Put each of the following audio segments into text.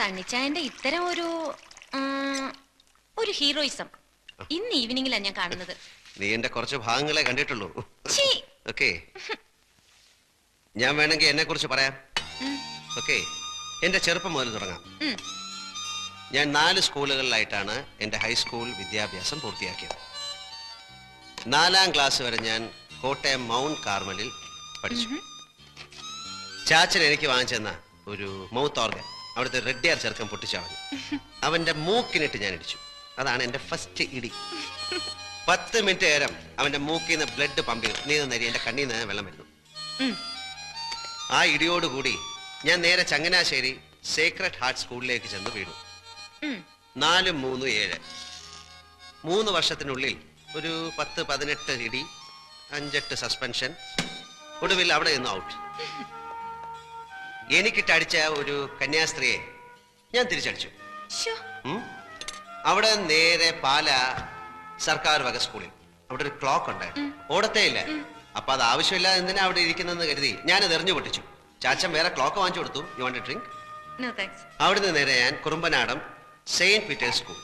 സണ്ണിച്ചായന്റെ ഇത്തരം ഒരു ഹീറോയിസം ഇന്ന് ഈവനിങ്ങിലാണ് ഞാൻ കാണുന്നത്. നീ എന്റെ കുറച്ച് ഭാഗങ്ങളെ കണ്ടിട്ടുള്ളൂ. ഓക്കേ, ഞാൻ വേണമെങ്കിൽ എന്നെ കുറിച്ച് പറയാം. ഓക്കേ, എന്റെ ചെറുപ്പം മുതൽ തുടങ്ങാം. ഞാൻ 4 സ്കൂളുകളിലായിട്ടാണ് എന്റെ ഹൈസ്കൂൾ വിദ്യാഭ്യാസം പൂർത്തിയാക്കിയത്. 4ാം ക്ലാസ് വരെ ഞാൻ കോട്ടയം മൗണ്ട് കാർമലിൽ പഠിച്ചു. ചാച്ചൻ എനിക്ക് വാങ്ങിച്ചെന്ന ഒരു മൗത്ത് ഓർഗൻ അവിടുത്തെ റെഡ്ഡിയാർ ചെറുക്കൻ പൊട്ടിച്ചളഞ്ഞു. അവന്റെ മൂക്കിനിട്ട് ഞാൻ ഇടിച്ചു. അതാണ് എന്റെ ഫസ്റ്റ് ഇടി. 10 മിനിറ്റ് നേരം അവന്റെ മൂക്കിൽ നിന്ന് ബ്ലഡ് പമ്പ് ചെയ്തു. നീ നരി എന്റെ കണ്ണിൽ നിന്ന് വെള്ളം വരുന്നു. ആ ഇടിയോടുകൂടി ഞാൻ നേരെ ചങ്ങനാശ്ശേരി സേക്രഡ് ഹാർട്ട് സ്കൂളിലേക്ക് ചെന്ന് വീണു. 4, 3, 7 3 വർഷത്തിനുള്ളിൽ ഒരു 10-18 ഇടി, 5-8 സസ്പെൻഷൻ. ഒടുവിൽ അവിടെ നിന്ന് ഔട്ട്. എനിക്കിട്ടടിച്ച ഒരു കന്യാസ്ത്രീയെ ഞാൻ തിരിച്ചടിച്ചു. അവിടെ നേരെ പാല സർക്കാർ വക സ്കൂളിൽ അവിടെ ഒരു ക്ലോക്ക് ഉണ്ടായിരുന്നു. ഓടത്തേ ഇല്ല. അപ്പൊ അത് ആവശ്യമില്ല എന്തിനാ അവിടെ ഇരിക്കുന്നെന്ന് കരുതി ഞാനത് എറിഞ്ഞു പൊട്ടിച്ചു. ചാച്ചൻ വേറെ ക്ലോക്ക് വാങ്ങിച്ചു കൊടുത്തു. You want A drink? അവിടുന്ന് നേരെ ഞാൻ കുറുമ്പനാടം സെയിന്റ് പീറ്റേഴ്സ് സ്കൂൾ.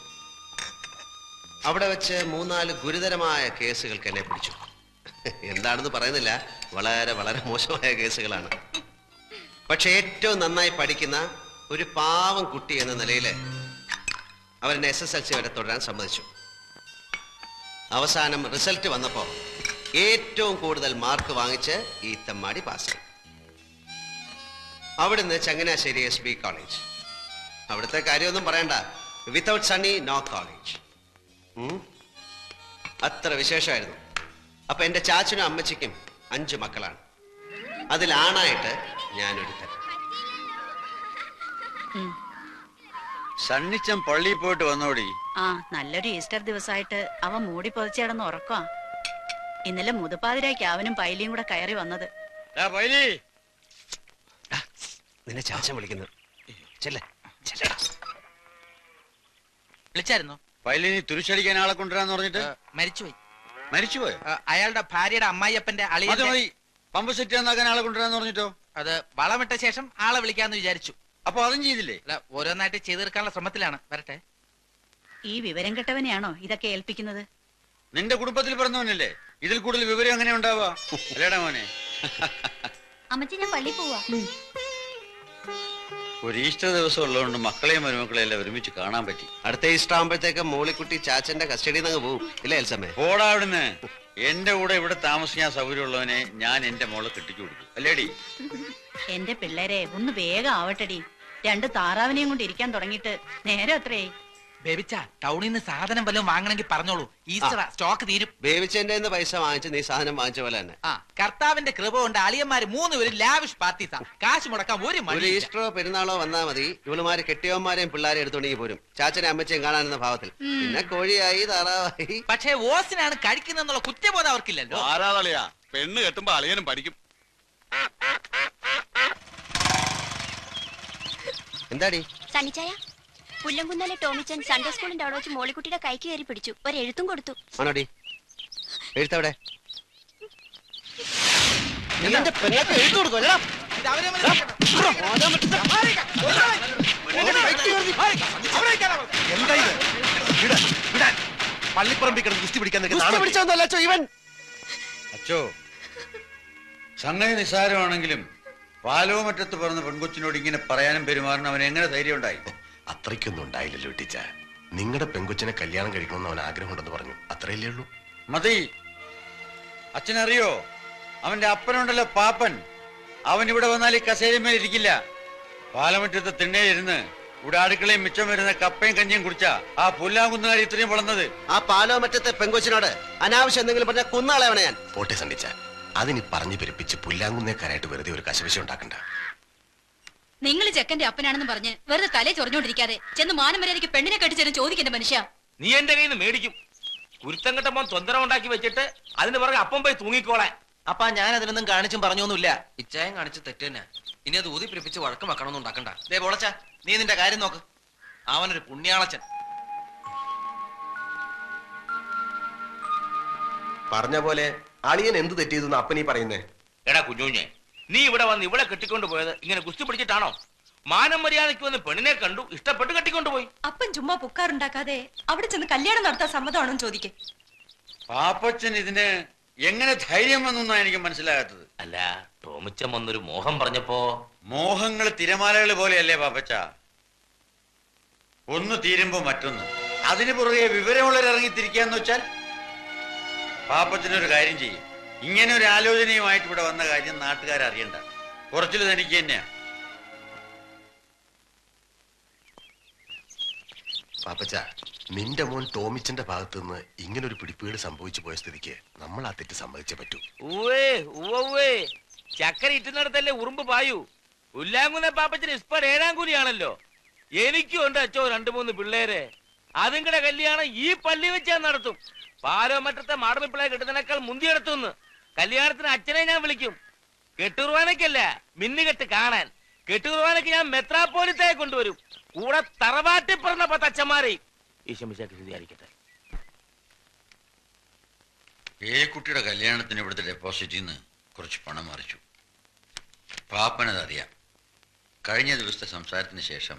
അവിടെ വെച്ച് 3-4 ഗുരുതരമായ കേസുകൾക്ക് എന്നെ പിടിച്ചു. എന്താണെന്ന് പറയുന്നില്ല, വളരെ വളരെ മോശമായ കേസുകളാണ്. പക്ഷെ ഏറ്റവും നന്നായി പഠിക്കുന്ന ഒരു പാവം കുട്ടി എന്ന നിലയിൽ അവരെന്നെ SSLC വരെ തുടരാൻ സമ്മതിച്ചു. അവസാനം റിസൾട്ട് വന്നപ്പോ ഏറ്റവും കൂടുതൽ മാർക്ക് വാങ്ങിച്ച് ഈ തെമ്മാടി പാസ്സായി. അവിടുന്ന് ചങ്ങനാശ്ശേരി SB കോളേജ്. അവിടുത്തെ കാര്യമൊന്നും പറയണ്ട. Without Sunny no college. അത്ര വിശേഷമായിരുന്നു. അപ്പൊ എന്റെ ചാച്ചനും അമ്മച്ചിക്കും 5 മക്കളാണ്. അതിലാണായിട്ട് ഞാനൊരുത്തൻ. സണ്ണിച്ചൻ പള്ളിയിൽ പോയിട്ട് വന്നോടി. നല്ലൊരു ഈസ്റ്റർ ദിവസമായിട്ട് അവൻ മൂടി പൊതിച്ചേടന്ന് ഉറക്കമാ. ഇന്നലെ മുതുപാതിരായ്ക്ക് അവനും പൈലിയും കൂടെ കയറി വന്നത്. നിന്നെ ചാച്ചൻ വിളിക്കുന്നു. വിളിച്ചായിരുന്നോ? പൈലിനി തുരിശടിക്കാൻ ആളെ കൊണ്ടുവരാന്ന് പറഞ്ഞിട്ട് മരിച്ചുപോയി. മരിച്ചുപോയോ? അയാളുടെ ഭാര്യയുടെ അമ്മായിയപ്പന്റെ അളിയൻ പമ്പ് സെറ്റ് എന്നാക്കാൻ ആളെ കൊണ്ടുവരാന്ന് പറഞ്ഞിട്ടോ? അത് വളമിട്ട ശേഷം ആളെ വിളിക്കാന്ന് വിചാരിച്ചു. അപ്പൊ അതും ചെയ്തില്ലേ? അല്ല, ഓരോന്നായിട്ട് ചെയ്തു തീർക്കാനുള്ള ശ്രമത്തിലാണ്. വരട്ടെ. ഈ വിവരം കെട്ടവനെയാണോ ഇതൊക്കെ ഏൽപ്പിക്കുന്നത്? നിന്റെ കുടുംബത്തിൽ പറഞ്ഞവനല്ലേ? ഇതിൽ കൂടുതൽ വിവരം എങ്ങനെ ഉണ്ടാവാ? അല്ലേടാ മോനെ? അമ്മച്ചി, ഞാൻ പള്ളി പോവാ. ഒരു ഈസ്റ്റർ ദിവസം ഉള്ളതുകൊണ്ട് മക്കളെയും മരുമക്കളെയും എല്ലാം ഒരുമിച്ച് കാണാൻ പറ്റി. അടുത്ത ഈസ്റ്റർ ആകുമ്പോഴത്തേക്ക് മോളിക്കുട്ടി ചാച്ചന്റെ കസ്റ്റഡിയിൽ നിന്ന് പോകും. ഇല്ലേ എൽസമ്മേ? ഓടാ അവിടുന്ന്. എന്റെ കൂടെ ഇവിടെ താമസിക്കാൻ സൗകര്യമുള്ളവനെ ഞാൻ എന്റെ മോളെ കെട്ടിച്ചു കൊടുക്കും. അല്ലേടി? എന്റെ പിള്ളേരെ ഒന്ന് വേഗം ആവട്ടടി. 2 താറാവിനെയും കൊണ്ട് ഇരിക്കാൻ തുടങ്ങിയിട്ട് നേരം എത്രയായി? ബേബിച്ച, ടൗണിൽ നിന്ന് സാധനം വല്ലതും വാങ്ങണമെങ്കിൽ പറഞ്ഞോളൂ. ഈസ്റ്റർ സ്റ്റോക്ക് തീരും. ബേബിച്ചെന്റെ പൈസ വാങ്ങിച്ച് നീ സാധനം വാങ്ങിച്ച പോലെ തന്നെ. കർത്താവിന്റെ കൃപ കൊണ്ട് അളിയന്മാര് 3 പേരും ലാവിഷ് പാർട്ടീസാ. കാശ് മുടക്കാൻ ഒരു ഈസ്റ്ററോ പെരുന്നാളോ വന്നാ മതി. ഇവളുമാര് കെട്ടിയവന്മാരെയും പിള്ളേരെയും എടുത്തോണ്ടെങ്കിൽ പോരും. ചാച്ചനെ അമ്മച്ചയും കാണാനെന്ന ഭാവത്തിൽ. പിന്നെ കോഴിയായി താറാവായി. പക്ഷേ ഓസിനാണ് കഴിക്കുന്നുള്ള കുറ്റബോധം അവർക്കില്ലല്ലോ. ആരാതളിയാ പെണ്ണ് കെട്ടുമ്പോ അളിയനും പഠിക്കും. എന്താടി സണ്ണിച്ചായ, പുല്ലംകുന്നലെ ടോമിച്ചൻ സൺഡേ സ്കൂളിന്റെ അവിടെ വെച്ച് മോളിക്കുട്ടിയുടെ കൈക്ക് കയറി പിടിച്ചു. ഒരു എഴുത്തും കൊടുത്തു. ആണോടി? എഴുത്തവിടെ? പള്ളിപ്പറമ്പിൽ കിടന്ന് ഗുസ്തി പിടിക്കാൻ അച്ചോ, സംഗതി നിസ്സാരമാണെങ്കിലും പാലോമറ്റത്ത് പറഞ്ഞ പെൺകൊച്ചിനോട് ഇങ്ങനെ പറയാനും പെരുമാറാനും അവൻ എങ്ങനെ ധൈര്യം ഉണ്ടായി? അത്രയ്ക്കൊന്നും ഉണ്ടായില്ലല്ലോ ടീച്ച. നിങ്ങളുടെ പെൺകൊച്ചിനെ കല്യാണം കഴിക്കണമെന്ന് അവൻ ആഗ്രഹമുണ്ടെന്ന് പറഞ്ഞു. അത്രയല്ലേ ഉള്ളൂ. മതി. അച്ഛനറിയോ, അവന്റെ അപ്പനുണ്ടല്ലോ പാപ്പൻ, അവൻ ഇവിടെ വന്നാൽ ഈ കസേരമേൽ ഇരിക്കില്ല. പാലമറ്റത്തെ തിണ്ണയിലിരുന്ന് ഇവിടെ അടുക്കളയും മിച്ചം വരുന്ന കപ്പയും കഞ്ഞിയും കുടിച്ചാ ആ പുല്ലാങ്കുന്നുകാരി ഇത്രയും വളർന്നത്. ആ പാലോമറ്റത്തെ പെൺകൊച്ചിനോട് അനാവശ്യം എന്തെങ്കിലും പറഞ്ഞാൽ കുന്നാളെവനെ ഞാൻ. പോട്ടെ സണ്ടിച്ച, അതിനി പറഞ്ഞു പെരുപ്പിച്ച് പുല്ലാങ്കുന്നേക്കാരായിട്ട് വെറുതെ ഒരു കശവിശം ഉണ്ടാക്കണ്ട. നിങ്ങൾ ചെക്കന്റെ അപ്പനാണെന്ന് പറഞ്ഞ് വെറുതെ തലേ ചൊറിഞ്ഞോണ്ടിരിക്കാതെ ചെന്ന് മാനം മര്യാദയ്ക്ക് പെണ്ണിനെ കെട്ടിച്ചേരും ചോദിക്കേണ്ട മനുഷ്യ. നീ എന്റെ കയ്യിൽ നിന്ന് മേടിക്കും. കുരുത്തം കെട്ടപ്പോ തൊന്തരം ഉണ്ടാക്കി വെച്ചിട്ട് അതിന് പുറകെ അപ്പം പോയി തൂങ്ങിക്കോളെ. അപ്പാ, ഞാൻ അതിനൊന്നും കാണിച്ചും പറഞ്ഞൊന്നുമില്ല. ഇച്ചായം കാണിച്ച് തെറ്റ് തന്നെ. ഇനി അത് ഊതി പിടിപ്പിച്ച് വഴക്കം വെക്കണമെന്ന് ഉണ്ടാക്കണ്ട. ദേ പോളച്ച, നീ നിന്റെ കാര്യം നോക്ക്. അവനൊരു പുണ്യാളച്ചൻ. പറഞ്ഞ പോലെ അളിയൻ എന്ത് തെറ്റിയതെന്ന് അപ്പനീ പറയുന്നേ? എടാ കുഞ്ഞുഞ്ഞെ, നീ ഇവിടെ വന്ന് ഇവിടെ കെട്ടിക്കൊണ്ട് പോയത് ഇങ്ങനെ ഗുസ്തി പിടിച്ചിട്ടാണോ? മാനം മര്യാദയ്ക്ക് വന്ന് പെണ്ണിനെ കണ്ടു, ഇഷ്ടപ്പെട്ട് കെട്ടിക്കൊണ്ടുപോയി. അപ്പൻ ചുമ്മാ പുക്കാറുണ്ടാക്കാതെ അവിടെ ചെന്ന് കല്യാണം നടത്താൻ സമ്മതമാണോ ചോദിക്കേ. പാപ്പച്ചൻ ഇതിന് എങ്ങനെ ധൈര്യം വന്നാ എനിക്ക് മനസ്സിലാകാത്തത്. അല്ല, ടോമിച്ചൻ വന്നൊരു മോഹം പറഞ്ഞപ്പോ. മോഹങ്ങൾ തിരമാലകൾ പോലെയല്ലേ പാപ്പച്ച, ഒന്ന് തീരുമ്പോ മറ്റൊന്ന്. അതിന് പുറകെ വിവരമുള്ളവരിറങ്ങിത്തിരിക്കാന്ന് വെച്ചാൽ പാപ്പച്ചനൊരു കാര്യം ചെയ്യും. ഇങ്ങനെ ഒരു ആലോചനയുമായിട്ട് ഇവിടെ വന്ന കാര്യം നാട്ടുകാരറിയണ്ട. കുറച്ചിൽ തനിക്ക് തന്നെയാ. പാപ്പച്ച, നിന്റെ മോൻ ടോമിച്ചന്റെ ഭാഗത്ത് നിന്ന് ഇങ്ങനൊരു പിടിപ്പീട് സംഭവിച്ചു പോയ സ്ഥിതിക്ക് നമ്മൾ ആ തെറ്റ് സമ്മതിച്ചേ പറ്റൂ. ചക്കര ഇറ്റുന്നിടത്തല്ലേ ഉറുമ്പ് പായു. ഉല്ലാങ്കുന്ന പാപ്പച്ചന് ഇസ്പട് 7-ാം കൂലിയാണല്ലോ. എനിക്കും ഉണ്ട് അച്ചോ 2-3 പിള്ളേര്. അതുങ്ങളുടെ കല്യാണം ഈ പള്ളി വെച്ചാൽ നടത്തും. പാലോ മറ്റത്തെ മാടമ്പിപ്പിള്ളയെ കിട്ടുന്നതിനേക്കാൾ മുന്തിയെടുത്തുനിന്ന് കല്യാണത്തിന് അച്ഛനെ ഞാൻ വിളിക്കും. കെട്ടുകുർവാനയ്ക്കല്ല, മിന്നുകെട്ട് കാണാൻ. കെട്ടുകുർവാനയ്ക്ക് ഞാൻ മെത്രാപ്പോലിത്തയെ കൊണ്ടുവരും. കൂടെ തറവാട്ടിൽ പറഞ്ഞ 10 അച്ഛന്മാരെ. ഈശോമിശിഹായ്ക്ക് സ്തുതിയായിരിക്കട്ടെ. കുട്ടിയുടെ കല്യാണത്തിന് ഇവിടുത്തെ ഡെപ്പോസിറ്റിൽ നിന്ന് കുറച്ച് പണം മറിച്ചു. പാപ്പനതറിയാം. കഴിഞ്ഞ ദിവസത്തെ സംസാരത്തിന് ശേഷം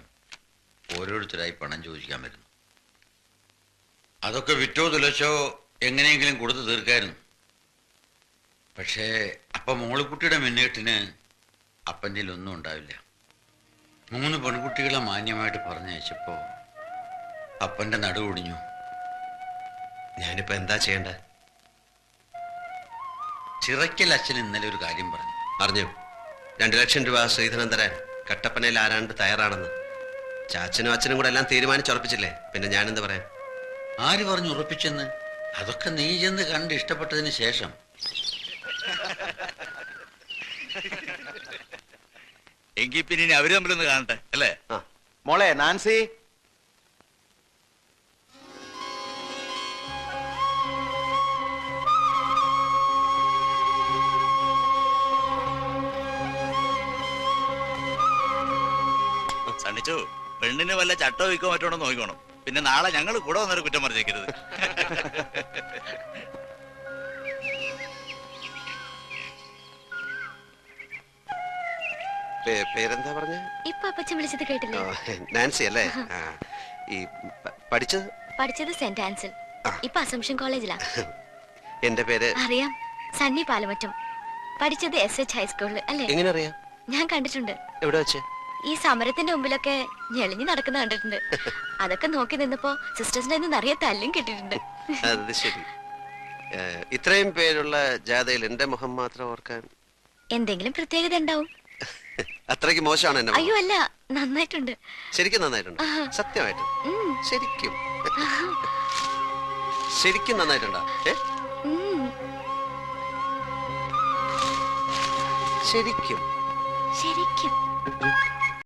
ഓരോരുത്തരായി പണം ചോദിക്കാൻ വരുന്നു. അതൊക്കെ വിറ്റോ തുലച്ചോ എങ്ങനെയെങ്കിലും കൊടുത്തു തീർക്കായിരുന്നു. പക്ഷേ അപ്പം മോളിക്കുട്ടിയുടെ മുന്നേറ്റിന് അപ്പൻ്റെ ഒന്നും ഉണ്ടാവില്ല. 3 പെൺകുട്ടികളെ മാന്യമായിട്ട് പറഞ്ഞയച്ചപ്പോ അപ്പൻ്റെ നടുവൊടിഞ്ഞു. ഞാനിപ്പോ എന്താ ചെയ്യണ്ടേ? ചിറയ്ക്കൽ അച്ഛൻ ഇന്നലെ ഒരു കാര്യം പറഞ്ഞു. അറിഞ്ഞു? 2 ലക്ഷം രൂപ ശ്രീധരൻ തരാൻ കട്ടപ്പനയിൽ ആരാണ്ട് തയ്യാറാണെന്ന്. ചാച്ചനും അച്ഛനും കൂടെ എല്ലാം തീരുമാനിച്ചുറപ്പിച്ചില്ലേ, പിന്നെ ഞാനെന്ത് പറയാൻ? ആര് പറഞ്ഞു ഉറപ്പിച്ചെന്ന്? അതൊക്കെ നീ ചെന്ന് കണ്ട് ഇഷ്ടപ്പെട്ടതിന് ശേഷം. എങ്കിൽ പിന്നെ അവര് തമ്മിലൊന്ന് കാണട്ടെ അല്ലേ? മോളെ നാൻസി, സണ്ണിച്ചു, പെണ്ണിന് വല്ല ചട്ടോ വിൽക്കോ മറ്റോണോ നോക്കിക്കോണം. പിന്നെ നാളെ ഞങ്ങൾ കൂടെ വന്നൊരു കുറ്റം പറഞ്ഞേക്കരുത്. പേരെന്താ പറഞ്ഞ? ഇപ്പൊ അപ്പച്ചൻ വിളിച്ചത് കേട്ടില്ലേ? നാൻസി അല്ലേ? ഈ പഠിച്ചത് സെന്റ് ആൻസൽ, ഇപ്പൊ അസംഷൻ കോളേജിലാ. എന്റെ പേര് അറിയാം, സണ്ണി പാലമറ്റം. പഠിച്ചത് SH ഹൈസ്കൂളിൽ അല്ലേ? എങ്ങനെ അറിയാം? ഞാൻ കണ്ടിട്ടുണ്ട്. എവിടെ വെച്ച്? ഈ സമരത്തിന്റെ മുമ്പിലൊക്കെ ഞെളിഞ്ഞു നടക്കുന്ന കണ്ടിട്ടുണ്ട്. അതൊക്കെ നോക്കി നിന്നപ്പോ സിസ്റ്റേഴ്സിന്റെ നിറയെ തല്ലും കിട്ടിയിട്ടുണ്ട്. അത് ശരി. ഇത്രയും പേരുള്ള ജാഥയിൽ എന്റെ മുഖം മാത്രം ഓർക്കാൻ എന്തെങ്കിലും പ്രത്യേകത ഉണ്ടാവും. അത്രയ്ക്ക് മോശമാണ് എന്നെ? അയ്യോ അല്ല, നന്നായിട്ടുണ്ട്. ശരിക്കും നന്നായിട്ടുണ്ട്. സത്യമായിട്ട് ശരിക്കും ശരിക്കും നന്നായിട്ടുണ്ടോ? ശരിക്കും ശരിക്കും